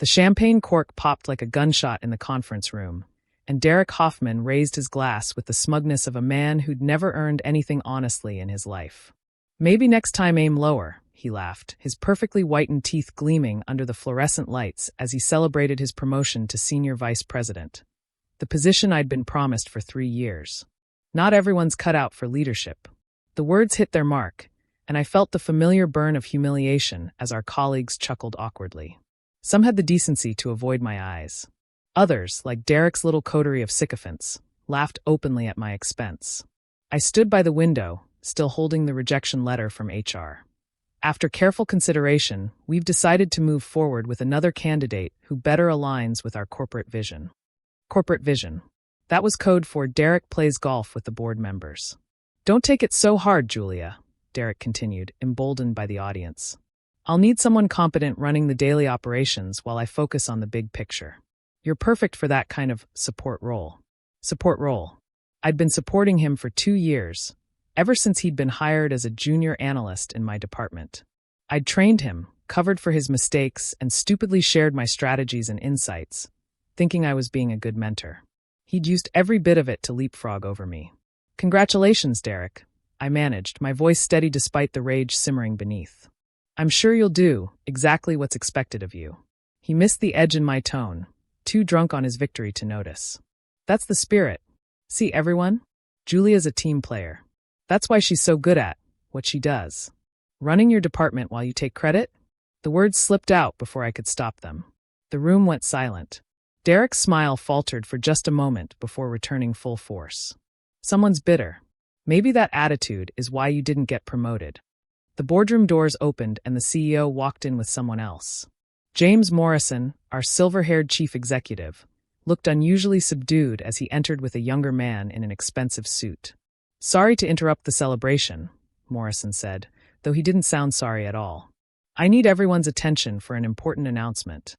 The champagne cork popped like a gunshot in the conference room, and Derek Hoffman raised his glass with the smugness of a man who'd never earned anything honestly in his life. "Maybe next time aim lower," he laughed, his perfectly whitened teeth gleaming under the fluorescent lights as he celebrated his promotion to senior vice president, the position I'd been promised for 3 years. Not everyone's cut out for leadership. The words hit their mark, and I felt the familiar burn of humiliation as our colleagues chuckled awkwardly. Some had the decency to avoid my eyes. Others, like Derek's little coterie of sycophants, laughed openly at my expense. I stood by the window, still holding the rejection letter from HR. After careful consideration, we've decided to move forward with another candidate who better aligns with our corporate vision. Corporate vision. That was code for Derek plays golf with the board members. "Don't take it so hard, Julia," Derek continued, emboldened by the audience. "I'll need someone competent running the daily operations while I focus on the big picture. You're perfect for that kind of support role." Support role. I'd been supporting him for 2 years, ever since he'd been hired as a junior analyst in my department. I'd trained him, covered for his mistakes, and stupidly shared my strategies and insights, thinking I was being a good mentor. He'd used every bit of it to leapfrog over me. "Congratulations, Derek," I managed, my voice steady despite the rage simmering beneath. "I'm sure you'll do exactly what's expected of you." He missed the edge in my tone, too drunk on his victory to notice. "That's the spirit. See, everyone? Julia's a team player. That's why she's so good at what she does. Running your department while you take credit?" The words slipped out before I could stop them. The room went silent. Derek's smile faltered for just a moment before returning full force. "Someone's bitter. Maybe that attitude is why you didn't get promoted." The boardroom doors opened and the CEO walked in with someone else. James Morrison, our silver-haired chief executive, looked unusually subdued as he entered with a younger man in an expensive suit. "Sorry to interrupt the celebration," Morrison said, though he didn't sound sorry at all. "I need everyone's attention for an important announcement."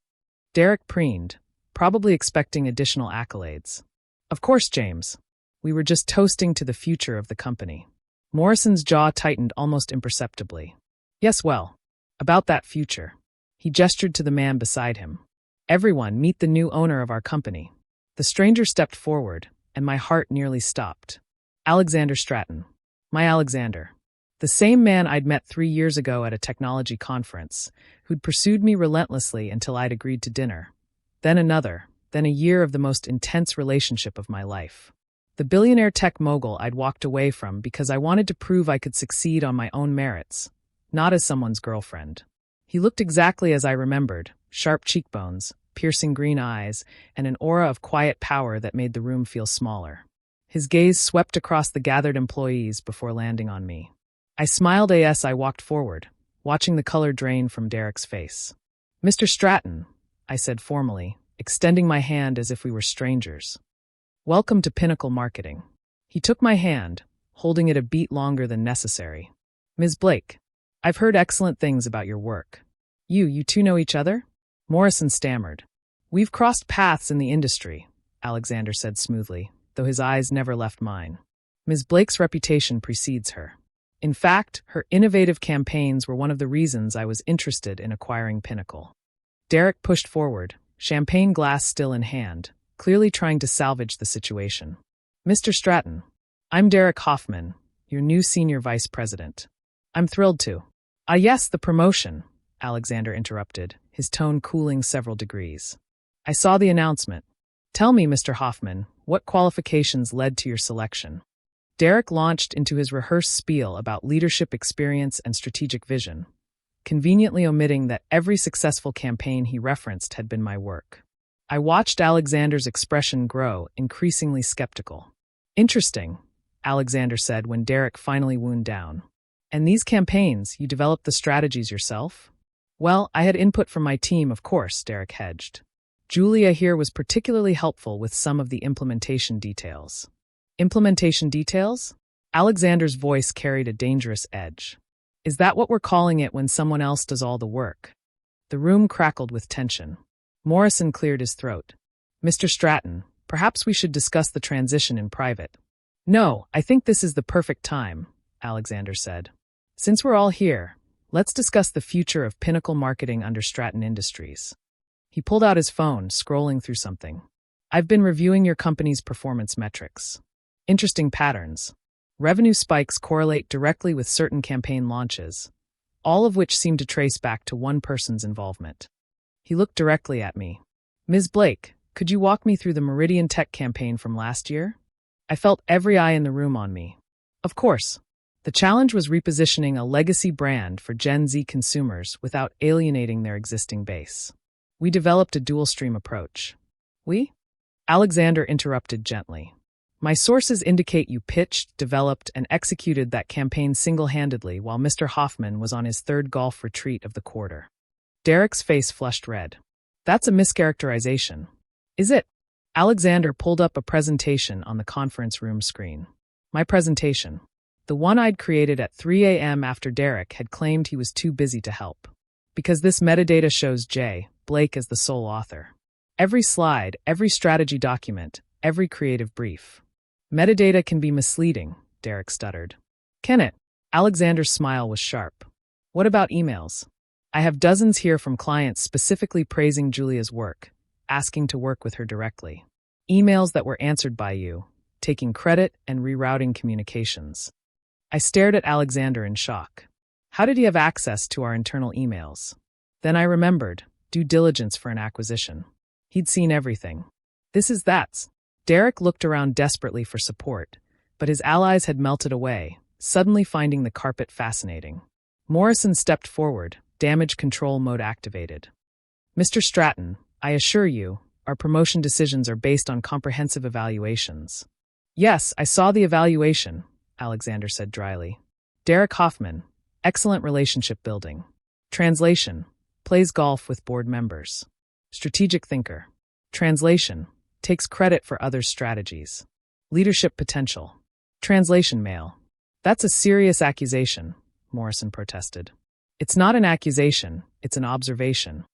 Derek preened, probably expecting additional accolades. "Of course, James. We were just toasting to the future of the company." Morrison's jaw tightened almost imperceptibly. "Yes, well, about that future." He gestured to the man beside him. "Everyone, meet the new owner of our company." The stranger stepped forward, and my heart nearly stopped. Alexander Stratton. My Alexander. The same man I'd met 3 years ago at a technology conference, who'd pursued me relentlessly until I'd agreed to dinner. Then another, then a year of the most intense relationship of my life. The billionaire tech mogul I'd walked away from because I wanted to prove I could succeed on my own merits, not as someone's girlfriend. He looked exactly as I remembered, sharp cheekbones, piercing green eyes, and an aura of quiet power that made the room feel smaller. His gaze swept across the gathered employees before landing on me. I smiled as I walked forward, watching the color drain from Derek's face. "Mr. Stratton," I said formally, extending my hand as if we were strangers. "Welcome to Pinnacle Marketing." He took my hand, holding it a beat longer than necessary. "Ms. Blake, I've heard excellent things about your work. You two know each other?" Morrison stammered. "We've crossed paths in the industry," Alexander said smoothly, though his eyes never left mine. Ms. Blake's reputation precedes her. In fact, her innovative campaigns were one of the reasons I was interested in acquiring Pinnacle. Derek pushed forward, champagne glass still in hand, clearly trying to salvage the situation. "Mr. Stratton, I'm Derek Hoffman, your new senior vice president. I'm thrilled to." "Ah yes, the promotion," Alexander interrupted, his tone cooling several degrees. "I saw the announcement. Tell me, Mr. Hoffman, what qualifications led to your selection?" Derek launched into his rehearsed spiel about leadership experience and strategic vision, conveniently omitting that every successful campaign he referenced had been my work. I watched Alexander's expression grow, increasingly skeptical. "Interesting," Alexander said when Derek finally wound down. "And these campaigns, you developed the strategies yourself?" "Well, I had input from my team, of course," Derek hedged. "Julia here was particularly helpful with some of the implementation details." "Implementation details?" Alexander's voice carried a dangerous edge. "Is that what we're calling it when someone else does all the work?" The room crackled with tension. Morrison cleared his throat. "Mr. Stratton, perhaps we should discuss the transition in private." "No, I think this is the perfect time," Alexander said. "Since we're all here, let's discuss the future of Pinnacle Marketing under Stratton Industries." He pulled out his phone, scrolling through something. I've been reviewing your company's performance metrics. Interesting patterns. Revenue spikes correlate directly with certain campaign launches, all of which seem to trace back to one person's involvement. He looked directly at me. Ms. Blake, could you walk me through the Meridian Tech campaign from last year? I felt every eye in the room on me. Of course. The challenge was repositioning a legacy brand for Gen Z consumers without alienating their existing base. We developed a dual-stream approach. We? Alexander interrupted gently. My sources indicate you pitched, developed, and executed that campaign single-handedly while Mr. Hoffman was on his third golf retreat of the quarter. Derek's face flushed red. That's a mischaracterization. Is it? Alexander pulled up a presentation on the conference room screen. My presentation. The one I'd created at 3 a.m. after Derek had claimed he was too busy to help. Because this metadata shows J. Blake as the sole author. Every slide, every strategy document, every creative brief. Metadata can be misleading, Derek stuttered. Can it? Alexander's smile was sharp. What about emails? I have dozens here from clients specifically praising Julia's work, asking to work with her directly. Emails that were answered by you, taking credit and rerouting communications. I stared at Alexander in shock. How did he have access to our internal emails? Then I remembered, due diligence for an acquisition. He'd seen everything. This is that. Derek looked around desperately for support, but his allies had melted away, suddenly finding the carpet fascinating. Morrison stepped forward, damage control mode activated. Mr. Stratton, I assure you, our promotion decisions are based on comprehensive evaluations. Yes, I saw the evaluation, Alexander said dryly. Derek Hoffman, excellent relationship building. Translation, plays golf with board members. Strategic thinker. Translation, takes credit for others' strategies. Leadership potential. Translation mail. That's a serious accusation, Morrison protested. It's not an accusation, it's an observation.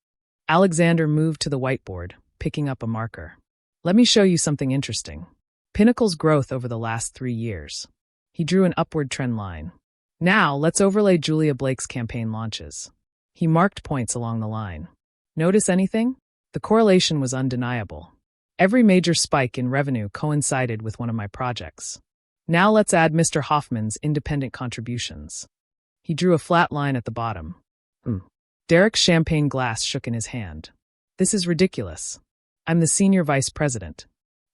Alexander moved to the whiteboard, picking up a marker. Let me show you something interesting. Pinnacle's growth over the last 3 years. He drew an upward trend line. Now, let's overlay Julia Blake's campaign launches. He marked points along the line. Notice anything? The correlation was undeniable. Every major spike in revenue coincided with one of my projects. Now let's add Mr. Hoffman's independent contributions. He drew a flat line at the bottom. Derek's champagne glass shook in his hand. This is ridiculous. I'm the senior vice president.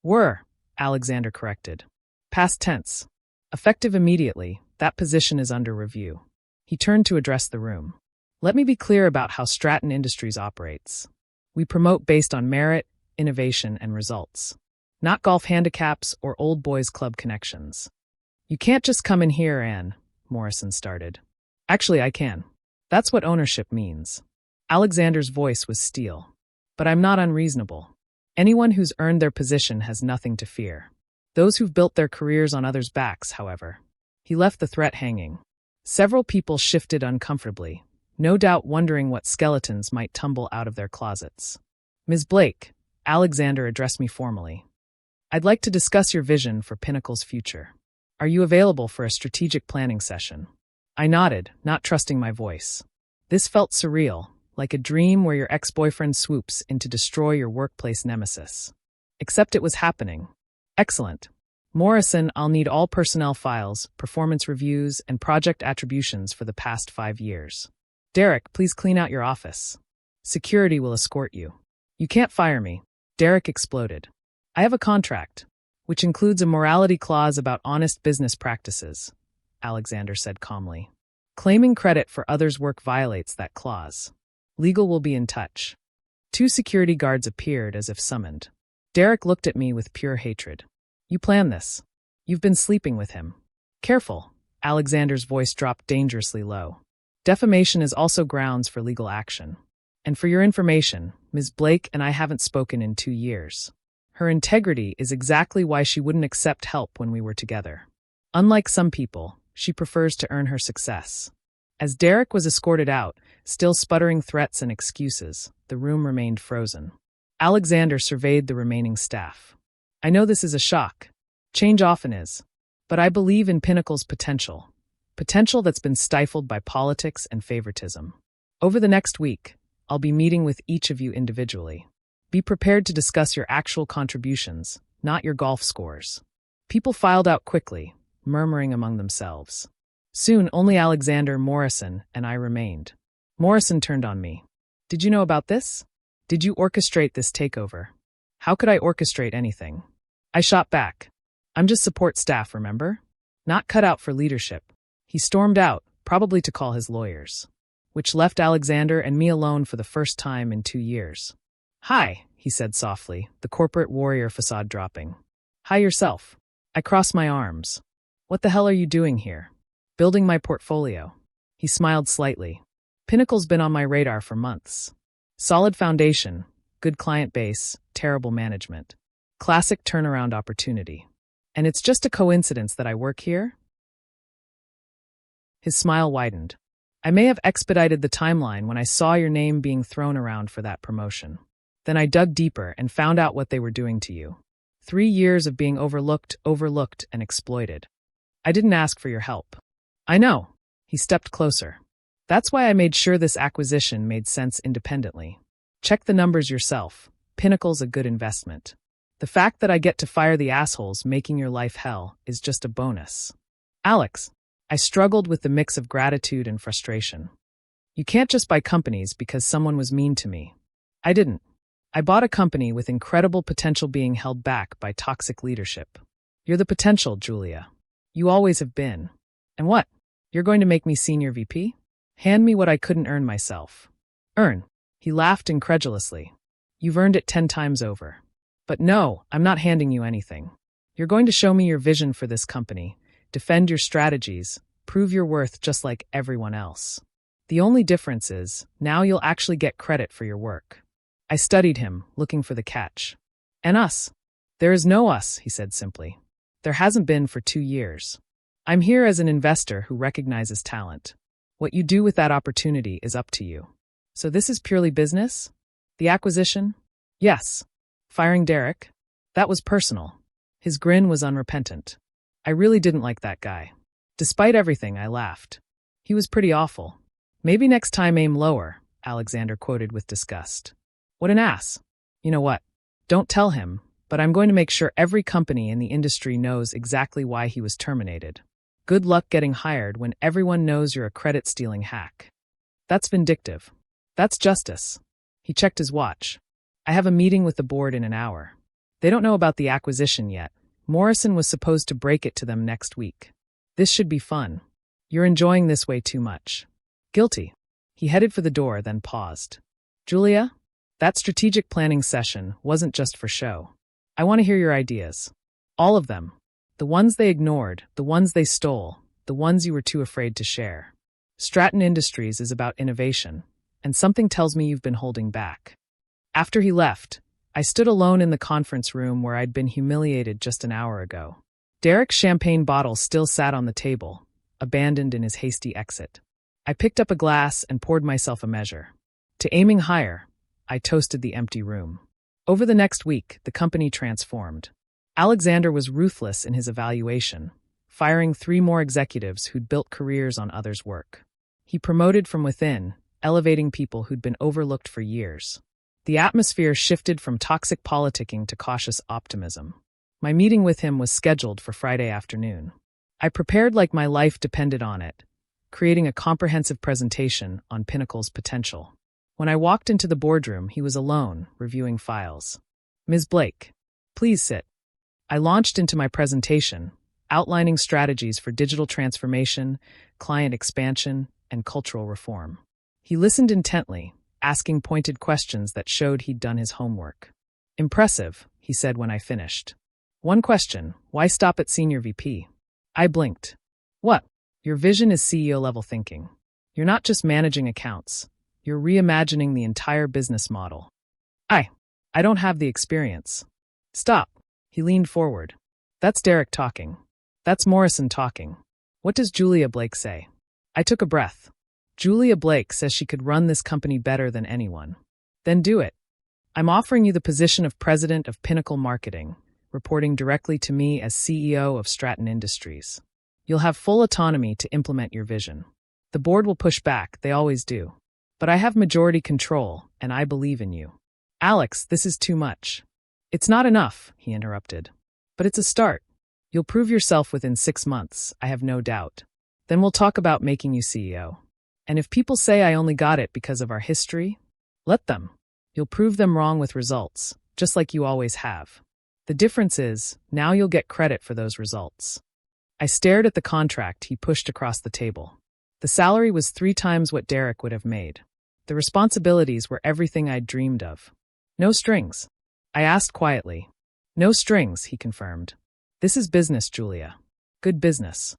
Were, Alexander corrected. Past tense. Effective immediately, that position is under review. He turned to address the room. Let me be clear about how Stratton Industries operates. We promote based on merit, innovation, and results. Not golf handicaps or old boys club connections. You can't just come in here and, Morrison started. Actually, I can. That's what ownership means. Alexander's voice was steel. But I'm not unreasonable. Anyone who's earned their position has nothing to fear. Those who've built their careers on others' backs, however. He left the threat hanging. Several people shifted uncomfortably, no doubt wondering what skeletons might tumble out of their closets. Ms. Blake, Alexander addressed me formally. I'd like to discuss your vision for Pinnacle's future. Are you available for a strategic planning session? I nodded, not trusting my voice. This felt surreal, like a dream where your ex-boyfriend swoops in to destroy your workplace nemesis. Except it was happening. Excellent. Morrison, I'll need all personnel files, performance reviews, and project attributions for the past 5 years. Derek, please clean out your office. Security will escort you. You can't fire me. Derek exploded. I have a contract, which includes a morality clause about honest business practices, Alexander said calmly. Claiming credit for others' work violates that clause. Legal will be in touch. 2 security guards appeared as if summoned. Derek looked at me with pure hatred. You planned this. You've been sleeping with him. Careful. Alexander's voice dropped dangerously low. Defamation is also grounds for legal action. And for your information, Ms. Blake and I haven't spoken in 2 years. Her integrity is exactly why she wouldn't accept help when we were together. Unlike some people, she prefers to earn her success. As Derek was escorted out, still sputtering threats and excuses, the room remained frozen. Alexander surveyed the remaining staff. I know this is a shock. Change often is. But I believe in Pinnacle's potential. Potential that's been stifled by politics and favoritism. Over the next week, I'll be meeting with each of you individually. Be prepared to discuss your actual contributions, not your golf scores. People filed out quickly, murmuring among themselves. Soon, only Alexander, Morrison, and I remained. Morrison turned on me. Did you know about this? Did you orchestrate this takeover? How could I orchestrate anything? I shot back. I'm just support staff, remember? Not cut out for leadership. He stormed out, probably to call his lawyers. Which left Alexander and me alone for the first time in 2 years. Hi, he said softly, the corporate warrior facade dropping. Hi yourself. I crossed my arms. What the hell are you doing here? Building my portfolio. He smiled slightly. Pinnacle's been on my radar for months. Solid foundation, good client base, terrible management. Classic turnaround opportunity. And it's just a coincidence that I work here? His smile widened. I may have expedited the timeline when I saw your name being thrown around for that promotion. Then I dug deeper and found out what they were doing to you. 3 years of being overlooked, and exploited. I didn't ask for your help. I know. He stepped closer. That's why I made sure this acquisition made sense independently. Check the numbers yourself. Pinnacle's a good investment. The fact that I get to fire the assholes making your life hell is just a bonus. Alex, I struggled with the mix of gratitude and frustration. You can't just buy companies because someone was mean to me. I didn't. I bought a company with incredible potential being held back by toxic leadership. You're the potential, Julia. You always have been. And what? You're going to make me senior VP? Hand me what I couldn't earn myself. Earn. He laughed incredulously. You've earned it 10 times over. But no, I'm not handing you anything. You're going to show me your vision for this company, defend your strategies, prove your worth just like everyone else. The only difference is, now you'll actually get credit for your work. I studied him, looking for the catch. And us? There is no us, he said simply. There hasn't been for 2 years. I'm here as an investor who recognizes talent. What you do with that opportunity is up to you. So this is purely business? The acquisition? Yes. Firing Derek? That was personal. His grin was unrepentant. I really didn't like that guy. Despite everything, I laughed. He was pretty awful. Maybe next time aim lower, Alexander quoted with disgust. What an ass. You know what? Don't tell him, but I'm going to make sure every company in the industry knows exactly why he was terminated. Good luck getting hired when everyone knows you're a credit-stealing hack. That's vindictive. That's justice. He checked his watch. I have a meeting with the board in an hour. They don't know about the acquisition yet. Morrison was supposed to break it to them next week. This should be fun. You're enjoying this way too much. Guilty. He headed for the door, then paused. Julia, that strategic planning session wasn't just for show. I want to hear your ideas. All of them. The ones they ignored, the ones they stole, the ones you were too afraid to share. Stratton Industries is about innovation, and something tells me you've been holding back. After he left, I stood alone in the conference room where I'd been humiliated just an hour ago. Derek's champagne bottle still sat on the table, abandoned in his hasty exit. I picked up a glass and poured myself a measure. To aiming higher, I toasted the empty room. Over the next week, the company transformed. Alexander was ruthless in his evaluation, firing 3 more executives who'd built careers on others' work. He promoted from within, elevating people who'd been overlooked for years. The atmosphere shifted from toxic politicking to cautious optimism. My meeting with him was scheduled for Friday afternoon. I prepared like my life depended on it, creating a comprehensive presentation on Pinnacle's potential. When I walked into the boardroom, he was alone, reviewing files. Ms. Blake, please sit. I launched into my presentation, outlining strategies for digital transformation, client expansion, and cultural reform. He listened intently, asking pointed questions that showed he'd done his homework. Impressive, he said when I finished. One question, why stop at Senior VP? I blinked. What? Your vision is CEO-level thinking. You're not just managing accounts. You're reimagining the entire business model. I don't have the experience. Stop. He leaned forward. That's Derek talking. That's Morrison talking. What does Julia Blake say? I took a breath. Julia Blake says she could run this company better than anyone. Then do it. I'm offering you the position of president of Pinnacle Marketing, reporting directly to me as CEO of Stratton Industries. You'll have full autonomy to implement your vision. The board will push back, they always do. But I have majority control, and I believe in you. Alex, this is too much. It's not enough, he interrupted. But it's a start. You'll prove yourself within 6 months, I have no doubt. Then we'll talk about making you CEO. And if people say I only got it because of our history, let them. You'll prove them wrong with results, just like you always have. The difference is, now you'll get credit for those results. I stared at the contract he pushed across the table. The salary was 3 times what Derek would have made. The responsibilities were everything I'd dreamed of. No strings. I asked quietly. No strings, he confirmed. This is business, Julia. Good business.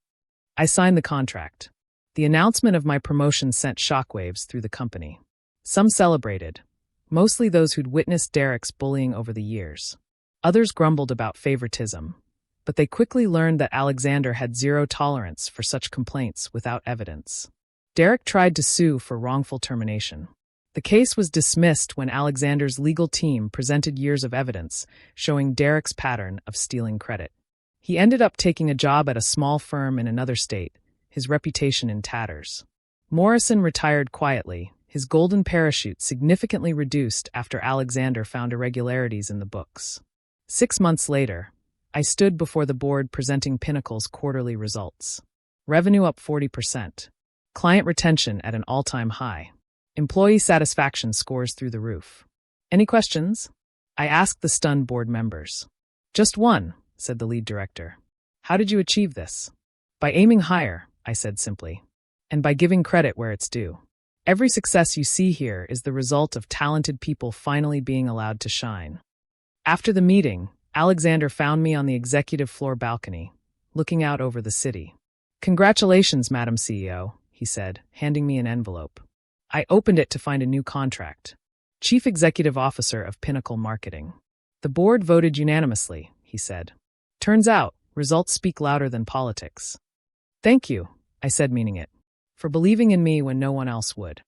I signed the contract. The announcement of my promotion sent shockwaves through the company. Some celebrated, mostly those who'd witnessed Derek's bullying over the years. Others grumbled about favoritism, but they quickly learned that Alexander had zero tolerance for such complaints without evidence. Derek tried to sue for wrongful termination. The case was dismissed when Alexander's legal team presented years of evidence showing Derek's pattern of stealing credit. He ended up taking a job at a small firm in another state, his reputation in tatters. Morrison retired quietly, his golden parachute significantly reduced after Alexander found irregularities in the books. 6 months later, I stood before the board presenting Pinnacle's quarterly results. Revenue up 40%. Client retention at an all-time high. Employee satisfaction scores through the roof. Any questions? I asked the stunned board members. Just one, said the lead director. How did you achieve this? By aiming higher, I said simply. And by giving credit where it's due. Every success you see here is the result of talented people finally being allowed to shine. After the meeting, Alexander found me on the executive floor balcony, looking out over the city. Congratulations, Madam CEO, he said, handing me an envelope. I opened it to find a new contract. Chief Executive Officer of Pinnacle Marketing. The board voted unanimously, he said. Turns out, results speak louder than politics. Thank you, I said, meaning it, for believing in me when no one else would.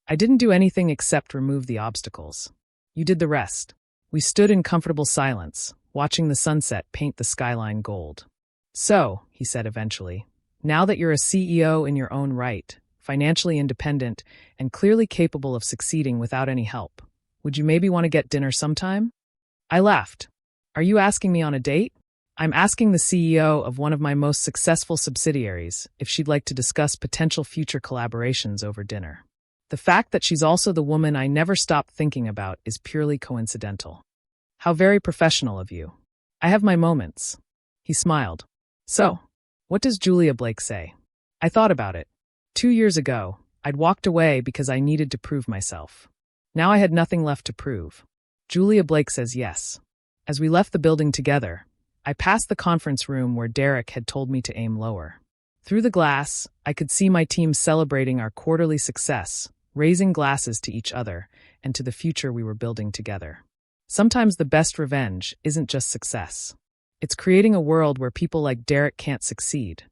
I didn't do anything except remove the obstacles. You did the rest. We stood in comfortable silence, watching the sunset paint the skyline gold. So, he said eventually, now that you're a CEO in your own right, financially independent, and clearly capable of succeeding without any help, would you maybe want to get dinner sometime? I laughed. Are you asking me on a date? I'm asking the CEO of one of my most successful subsidiaries if she'd like to discuss potential future collaborations over dinner. The fact that she's also the woman I never stopped thinking about is purely coincidental. How very professional of you. I have my moments. He smiled. So, what does Julia Blake say? I thought about it. 2 years ago, I'd walked away because I needed to prove myself. Now I had nothing left to prove. Julia Blake says yes. As we left the building together, I passed the conference room where Derek had told me to aim lower. Through the glass, I could see my team celebrating our quarterly success, raising glasses to each other and to the future we were building together. Sometimes the best revenge isn't just success. It's creating a world where people like Derek can't succeed,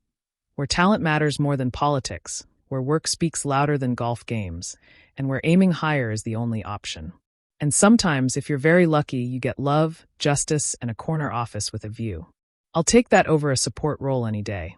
where talent matters more than politics, where work speaks louder than golf games, and where aiming higher is the only option. And sometimes, if you're very lucky, you get love, justice, and a corner office with a view. I'll take that over a support role any day.